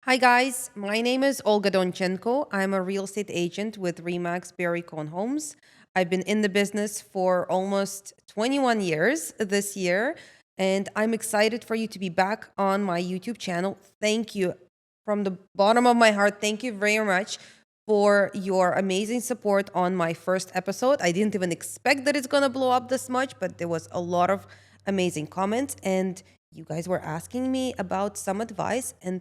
Hi guys, my name is Olga Donchenko. I'm a real estate agent with Remax Berry Cohn Homes. I've been in the business for almost 21 years this year, and I'm excited for you to be back on my YouTube channel. Thank you from the bottom of my heart. Thank you very much for your amazing support on my first episode. I didn't even expect that it's going to blow up this much, but there was a lot of amazing comments, and you guys were asking me about some advice. And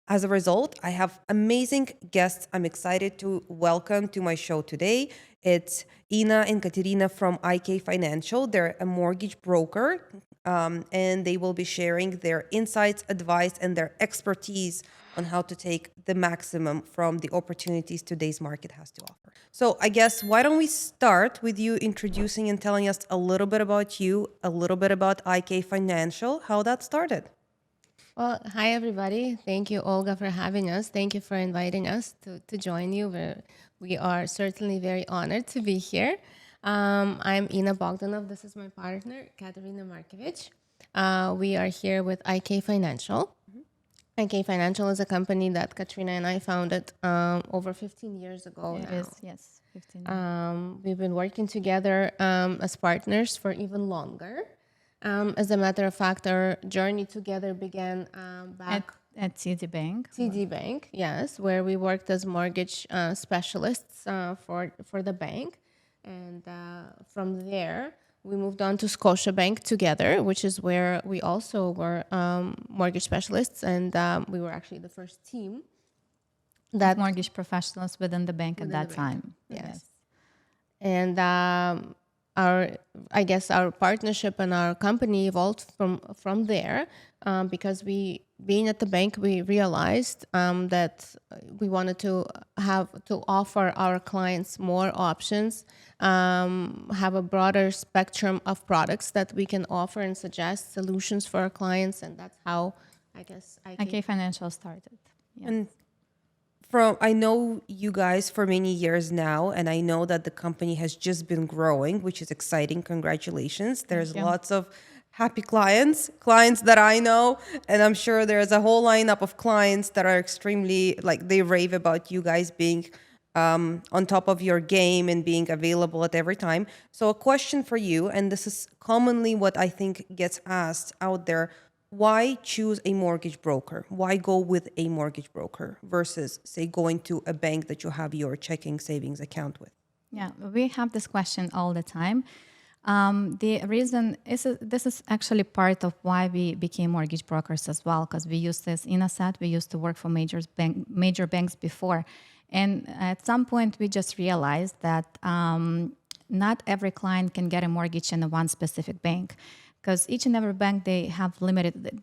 as a result, I have amazing guests I'm excited to welcome to my show today. It's Ina and Katerina from IK Financial. They're a mortgage broker, and they will be sharing their insights, advice, and their expertise on how to take the maximum from the opportunities today's market has to offer. So I guess why don't we start with you introducing and telling us a little bit about you, a little bit about IK Financial, how that started. Well, hi everybody. Thank you, Olga, for having us. Thank you for inviting us to join you. We are certainly very honored to be here. I'm Ina Bogdanov. This is my partner, Katerina Markovic. We are here with IK Financial. IK Financial is a company that Katrina and I founded over 15 years ago It now. is, yes, 15. We've been working together as partners for even longer. As a matter of fact, our journey together began back At TD Bank. TD Bank, yes, where we worked as mortgage specialists for the bank, and from there we moved on to Scotiabank together, which is where we also were mortgage specialists, and we were actually the first team that Mortgage professionals within the bank at that the bank. time. Yes. And our partnership and our company evolved from there because being at the bank, we realized that we wanted to offer our clients more options, have a broader spectrum of products that we can offer and suggest solutions for our clients, and that's how IK Financial started. Yeah. And I know you guys for many years now, and I know that the company has just been growing, which is exciting. Congratulations. There's you. lots of happy clients that I know, and I'm sure there's a whole lineup of clients that are extremely, like, they rave about you guys being on top of your game and being available at every time. So a question for you, and this is commonly what I think gets asked out there: why choose a mortgage broker? Why go with a mortgage broker versus, say, going to a bank that you have your checking savings account with? Yeah, we have this question all the time. The reason is this is actually part of why we became mortgage brokers as well, because we used this in a set. We used to work for major banks before. And at some point, we just realized that not every client can get a mortgage in one specific bank, because each and every bank, they have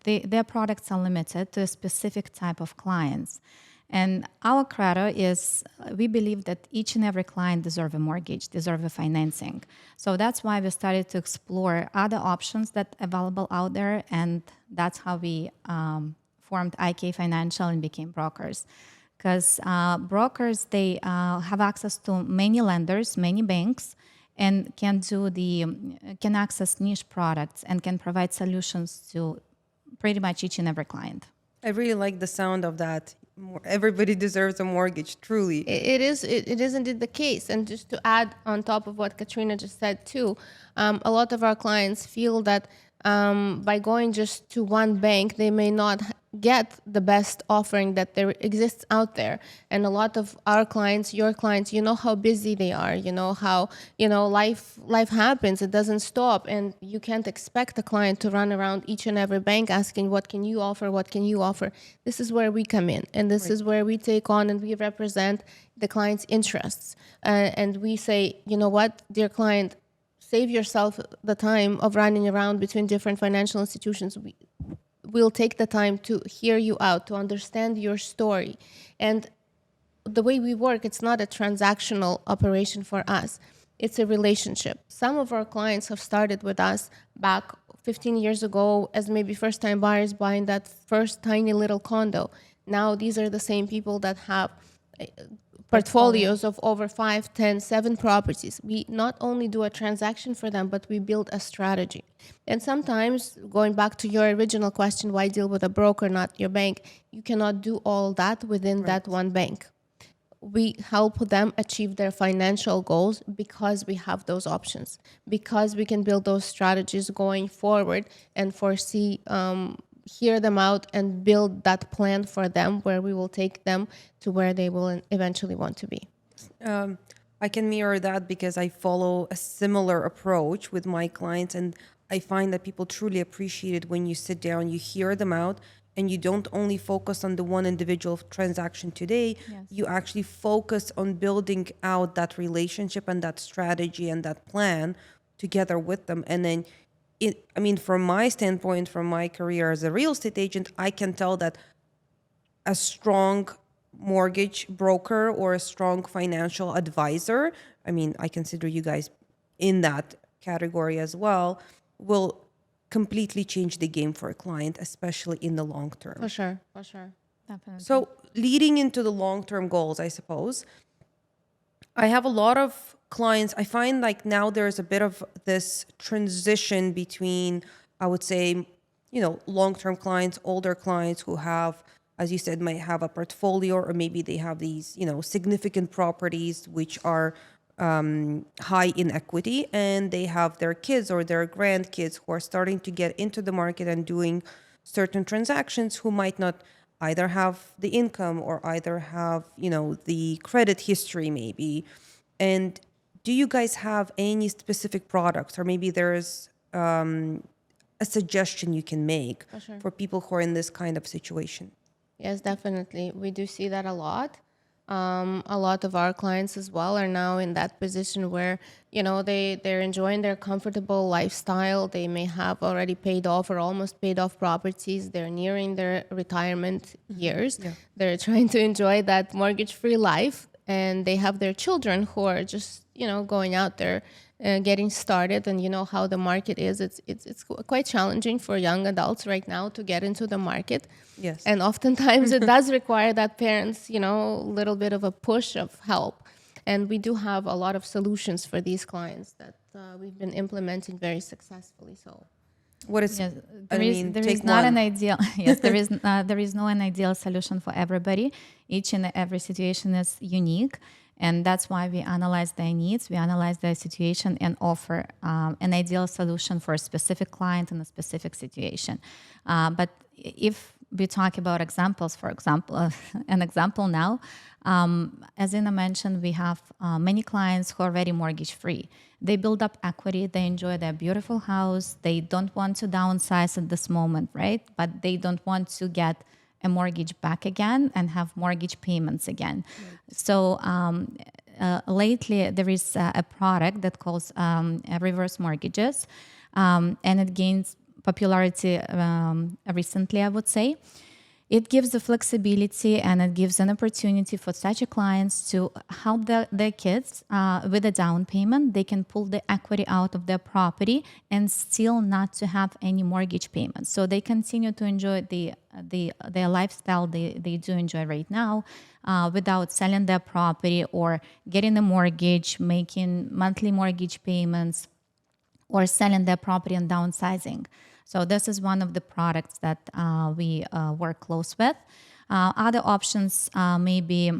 their products are limited to a specific type of clients. And our credo is we believe that each and every client deserves a mortgage, deserves a financing. So that's why we started to explore other options that are available out there. And that's how we formed IK Financial and became brokers. Because brokers, they have access to many lenders, many banks, and can access niche products and can provide solutions to pretty much each and every client. I really like the sound of that. Everybody deserves a mortgage, truly. It is indeed the case. And just to add on top of what Katrina just said too, a lot of our clients feel that by going just to one bank, they may not get the best offering that there exists out there. And a lot of our clients, your clients, you know how busy they are, you know how, life happens, it doesn't stop. And you can't expect a client to run around each and every bank asking, what can you offer? What can you offer? This is where we come in. And this is where we take on and we represent the client's interests. And we say, you know what, dear client, save yourself the time of running around between different financial institutions. We'll take the time to hear you out, to understand your story. And the way we work, it's not a transactional operation for us. It's a relationship. Some of our clients have started with us back 15 years ago as maybe first-time buyers buying that first tiny little condo. Now these are the same people that have portfolios of over 5, 10, 7 properties. We not only do a transaction for them, but we build a strategy. And sometimes, going back to your original question, why deal with a broker, not your bank? You cannot do all that within that one bank. We help them achieve their financial goals because we have those options, because we can build those strategies going forward and foresee, hear them out and build that plan for them where we will take them to where they will eventually want to be. I can mirror that because I follow a similar approach with my clients, and I find that people truly appreciate it when you sit down, you hear them out, and you don't only focus on the one individual transaction today, you actually focus on building out that relationship and that strategy and that plan together with them. And then from my standpoint, from my career as a real estate agent, I can tell that a strong mortgage broker or a strong financial advisor, I consider you guys in that category as well, will completely change the game for a client, especially in the long term. For sure, for sure. Definitely. So leading into the long-term goals, I suppose, I have a lot of clients. I find like now there's a bit of this transition between, I would say, long-term clients, older clients who have, as you said, might have a portfolio, or maybe they have these, significant properties which are high in equity, and they have their kids or their grandkids who are starting to get into the market and doing certain transactions, who might not either have the income or either have, the credit history maybe. And do you guys have any specific products, or maybe there's a suggestion you can make for people who are in this kind of situation? Yes, definitely. We do see that a lot. A lot of our clients as well are now in that position where, they're enjoying their comfortable lifestyle. They may have already paid off or almost paid off properties. They're nearing their retirement years. Yeah. They're trying to enjoy that mortgage-free life. And they have their children who are just, going out there, getting started. And you know how the market is. It's quite challenging for young adults right now to get into the market. Yes. And oftentimes it does require that parents, a little bit of a push of help. And we do have a lot of solutions for these clients that we've been implementing very successfully. So What is, Yes, there take is not one. an ideal. Yes, there is no an ideal solution for everybody. Each and every situation is unique, and that's why we analyze their needs, we analyze their situation, and offer an ideal solution for a specific client in a specific situation. But if we talk about examples, for example, an example now, as Ina mentioned, we have many clients who are already mortgage free. They build up equity, they enjoy their beautiful house, they don't want to downsize at this moment, right? But they don't want to get a mortgage back again and have mortgage payments again. Right. So lately there is a product that calls reverse mortgages, and it gains popularity recently, I would say. It gives the flexibility and it gives an opportunity for such a clients to help their kids with a down payment. They can pull the equity out of their property and still not to have any mortgage payments. So they continue to enjoy their lifestyle they do enjoy right now without selling their property or getting a mortgage, making monthly mortgage payments, or selling their property and downsizing. So this is one of the products that we work close with. Other options maybe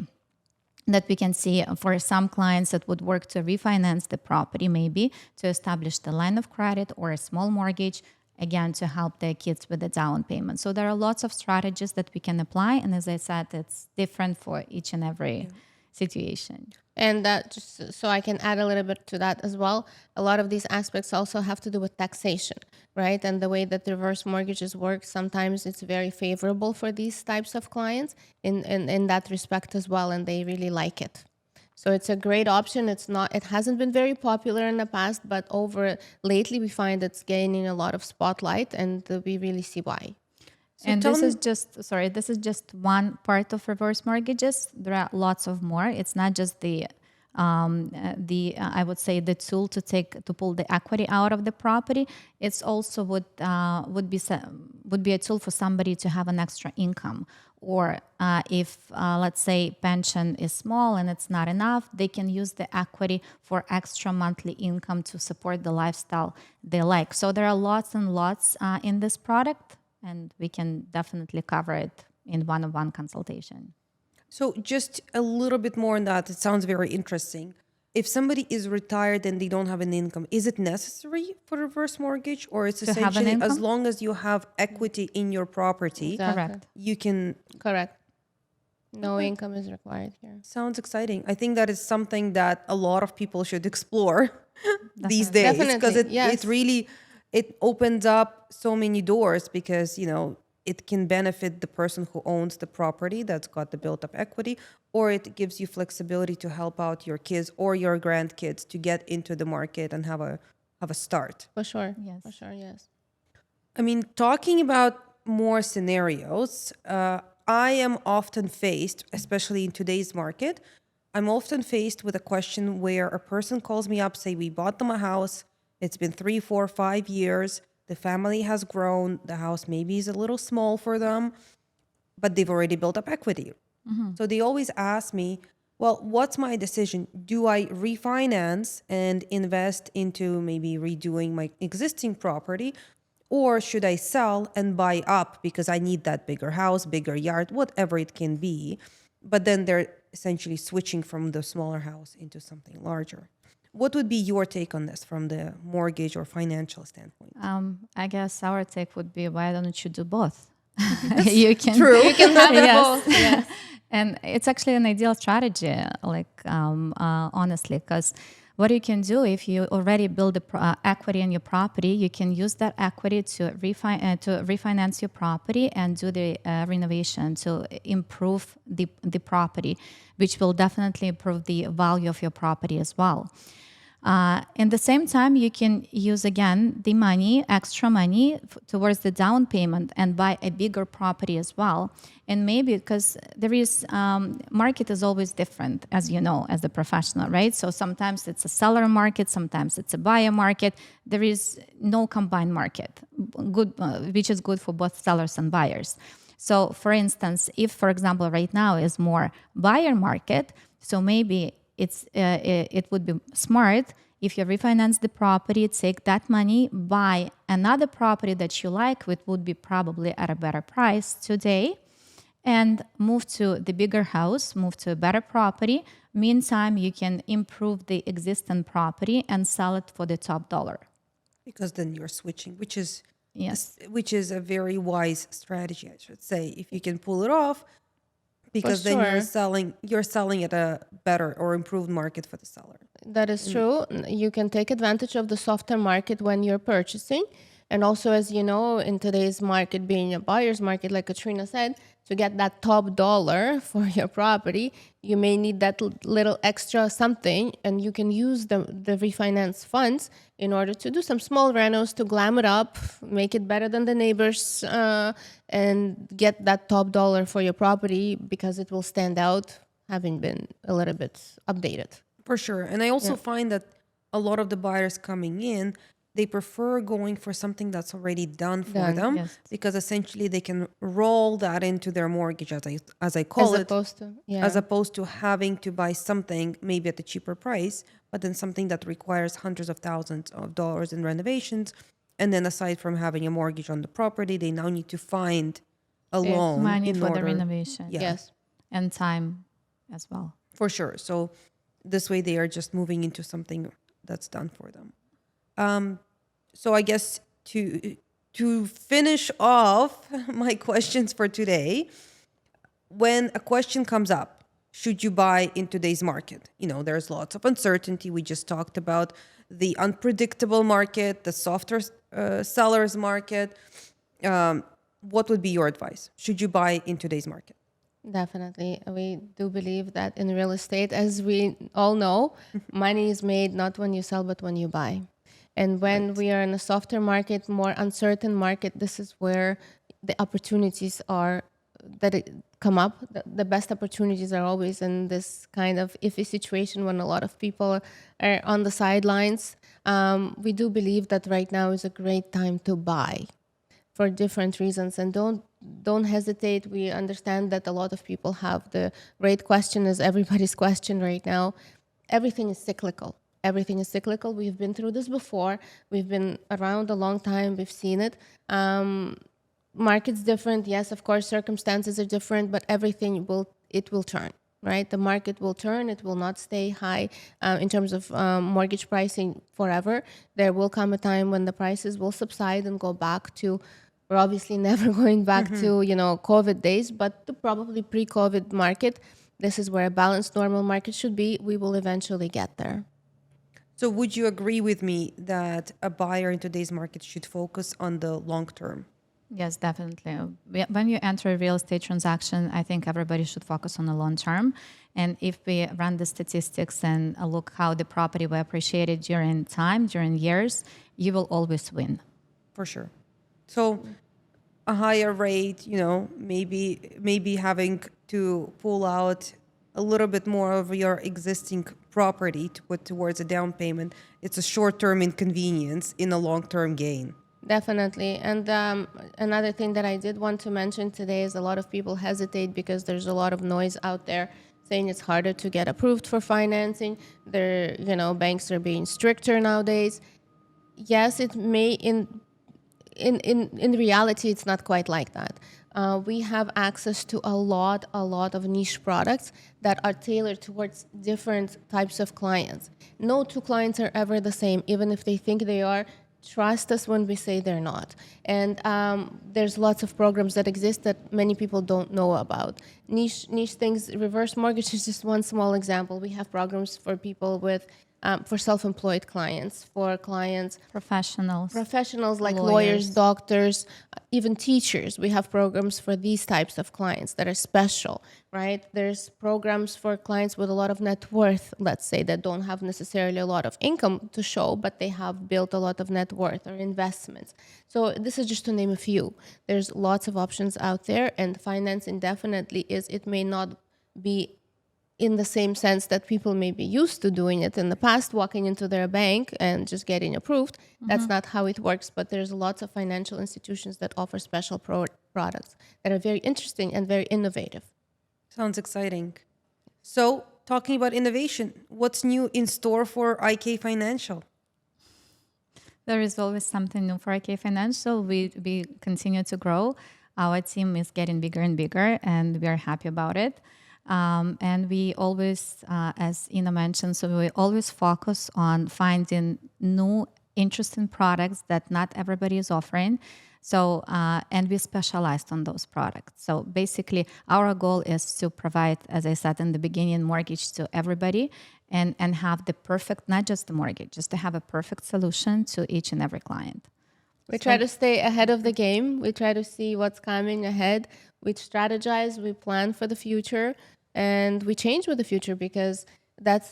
that we can see for some clients that would work to refinance the property, maybe to establish the line of credit or a small mortgage, again, to help their kids with the down payment. So there are lots of strategies that we can apply. And as I said, it's different for each and every situation. And that just so I can add a little bit to that as well. A lot of these aspects also have to do with taxation, right? And the way that reverse mortgages work, sometimes it's very favorable for these types of clients in that respect as well, and they really like it. So it's a great option. It hasn't been very popular in the past, but lately we find it's gaining a lot of spotlight, and we really see why. So and this is just one part of reverse mortgages. There are lots of more. It's not just the I would say the tool to pull the equity out of the property. It's also would be a tool for somebody to have an extra income, or if let's say pension is small and it's not enough, they can use the equity for extra monthly income to support the lifestyle they like. So there are lots and lots in this product, and we can definitely cover it in one-on-one consultation. So just a little bit more on that. It sounds very interesting. If somebody is retired and they don't have an income, is it necessary for reverse mortgage, or it's To have an essentially as income? long as you have equity in your property, Exactly. Correct. you can? Correct. No income is required here. Sounds exciting. I think that is something that a lot of people should explore these Definitely. days, because Definitely, yes. it really it opens up so many doors, because it can benefit the person who owns the property that's got the built up equity, or it gives you flexibility to help out your kids or your grandkids to get into the market and have a start. For sure. Yes. For sure, yes. I mean, talking about more scenarios, I am often faced, especially in today's market, I'm often faced with a question where a person calls me up, say, we bought them a house, it's been 3, 4, 5 years, the family has grown, the house maybe is a little small for them, but they've already built up equity. So they always ask me, well, what's my decision? Do I refinance and invest into maybe redoing my existing property? Or should I sell and buy up because I need that bigger house, bigger yard, whatever it can be? But then they're essentially switching from the smaller house into something larger. What would be your take on this from the mortgage or financial standpoint? I guess our take would be, why don't you do both? You can true. You can have it Yes. both. Yes. And it's actually an ideal strategy, honestly, because what you can do, if you already build equity in your property, you can use that equity to refinance your property and do the renovation to improve the property, which will definitely improve the value of your property as well. In the same time, you can use again the money, extra money towards the down payment and buy a bigger property as well. And maybe because there is, market is always different, as you know, as a professional, right? So sometimes it's a seller market, sometimes it's a buyer market. There is no combined market, which is good for both sellers and buyers. So for instance, if, for example, right now is more buyer market, so maybe it would be smart if you refinance the property, take that money, buy another property that you like, which would be probably at a better price today, and move to the bigger house, move to a better property. Meantime, you can improve the existing property and sell it for the top dollar. Because then you're switching, which is Yes. which is a very wise strategy, I should say, if you can pull it off, because then sure. you're selling at a better or improved market for the seller. That is true. You can take advantage of the softer market when you're purchasing. And also, as you know, in today's market, being a buyer's market, like Katrina said, to get that top dollar for your property, you may need that little extra something, and you can use the refinance funds in order to do some small renos to glam it up, make it better than the neighbors, and get that top dollar for your property because it will stand out, having been a little bit updated. For sure. And I also find that a lot of the buyers coming in, they prefer going for something that's already done for them, yes. because essentially they can roll that into their mortgage, as I call As it, opposed to, as opposed to having to buy something maybe at a cheaper price, but then something that requires hundreds of thousands of dollars in renovations. And then aside from having a mortgage on the property, they now need to find a loan Money in for order. the renovation. Yeah. yes. And time as well. For sure. So this way they are just moving into something that's done for them. So I guess to finish off my questions for today, when a question comes up, should you buy in today's market? There's lots of uncertainty. We just talked about the unpredictable market, the softer sellers market. What would be your advice? Should you buy in today's market? Definitely. We do believe that in real estate, as we all know, money is made not when you sell, but when you buy. And when we are in a softer market, more uncertain market, this is where the opportunities are come up. The best opportunities are always in this kind of iffy situation when a lot of people are on the sidelines. We do believe that right now is a great time to buy for different reasons, and don't hesitate. We understand that a lot of people have the rate question is everybody's question right now. Everything is cyclical. Everything is cyclical. We've been through this before. We've been around a long time. We've seen it. Market's different. Yes, of course, circumstances are different, but everything will turn, right? The market will turn. It will not stay high in terms of mortgage pricing forever. There will come a time when the prices will subside and go back to, we're obviously never going back to, COVID days, but to probably pre-COVID market. This is where a balanced normal market should be. We will eventually get there. So would you agree with me that a buyer in today's market should focus on the long term? Yes, definitely. When you enter a real estate transaction, I think everybody should focus on the long term. And if we run the statistics and look how the property will appreciate it during time, during years, you will always win. For sure. So a higher rate, maybe having to pull out a little bit more of your existing property to put towards a down payment. It's a short-term inconvenience in a long-term gain. Definitely. And another thing that I did want to mention today is a lot of people hesitate because there's a lot of noise out there saying it's harder to get approved for financing. Banks are being stricter nowadays. Yes, it may in reality, it's not quite like that. We have access to a lot of niche products that are tailored towards different types of clients. No two clients are ever the same, even if they think they are. Trust us when we say they're not. And there's lots of programs that exist that many people don't know about. Niche things, reverse mortgage is just one small example. We have programs for people with, for self-employed clients, for clients, professionals like lawyers, doctors, even teachers. We have programs for these types of clients that are special, right? There's programs for clients with a lot of net worth, let's say, that don't have necessarily a lot of income to show, but they have built a lot of net worth or investments. So this is just to name a few. There's lots of options out there, and financing definitely it may not be in the same sense that people may be used to doing it in the past, walking into their bank and just getting approved. That's not how it works, but there's lots of financial institutions that offer special products that are very interesting and very innovative. Sounds exciting. So, talking about innovation, what's new in store for IK Financial? There is always something new for IK Financial. We continue to grow. Our team is getting bigger and bigger, and we are happy about it. And we always, as Ina mentioned, so we always focus on finding new, interesting products that not everybody is offering. So, and we specialized on those products. So basically, our goal is to provide, as I said in the beginning, mortgage to everybody and have the perfect, not just the mortgage, just to have a perfect solution to each and every client. We try to stay ahead of the game. We try to see what's coming ahead. We strategize, we plan for the future, and we change with the future because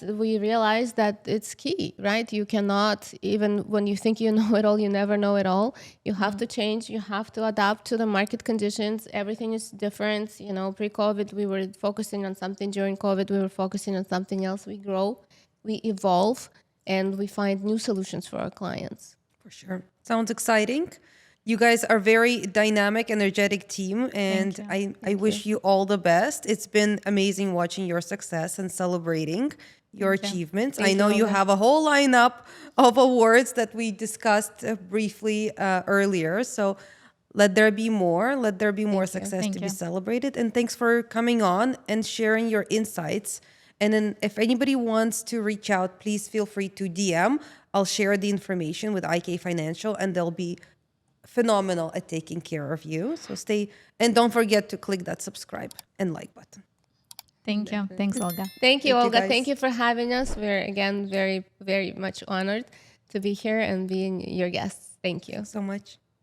we realize that it's key, right? You cannot, even when you think you know it all, you never know it all. You have to change, you have to adapt to the market conditions. Everything is different. Pre-COVID, we were focusing on something. During COVID, we were focusing on something else. We grow, we evolve, and we find new solutions for our clients. For sure. Sounds exciting. You guys are very dynamic, energetic team, and I wish you all the best. It's been amazing watching your success and celebrating your achievements. I know you have a whole lineup of awards that we discussed briefly earlier. So let there be more. Let there be more success to be celebrated. And thanks for coming on and sharing your insights. And then if anybody wants to reach out, please feel free to DM. I'll share the information with IK Financial, and they'll be phenomenal at taking care of you. So stay, and don't forget to click that subscribe and like button. Thank you. Thanks, Olga. Thank you, Olga. Thank you for having us. We're, again, very, very much honored to be here and being your guests. Thank you so much.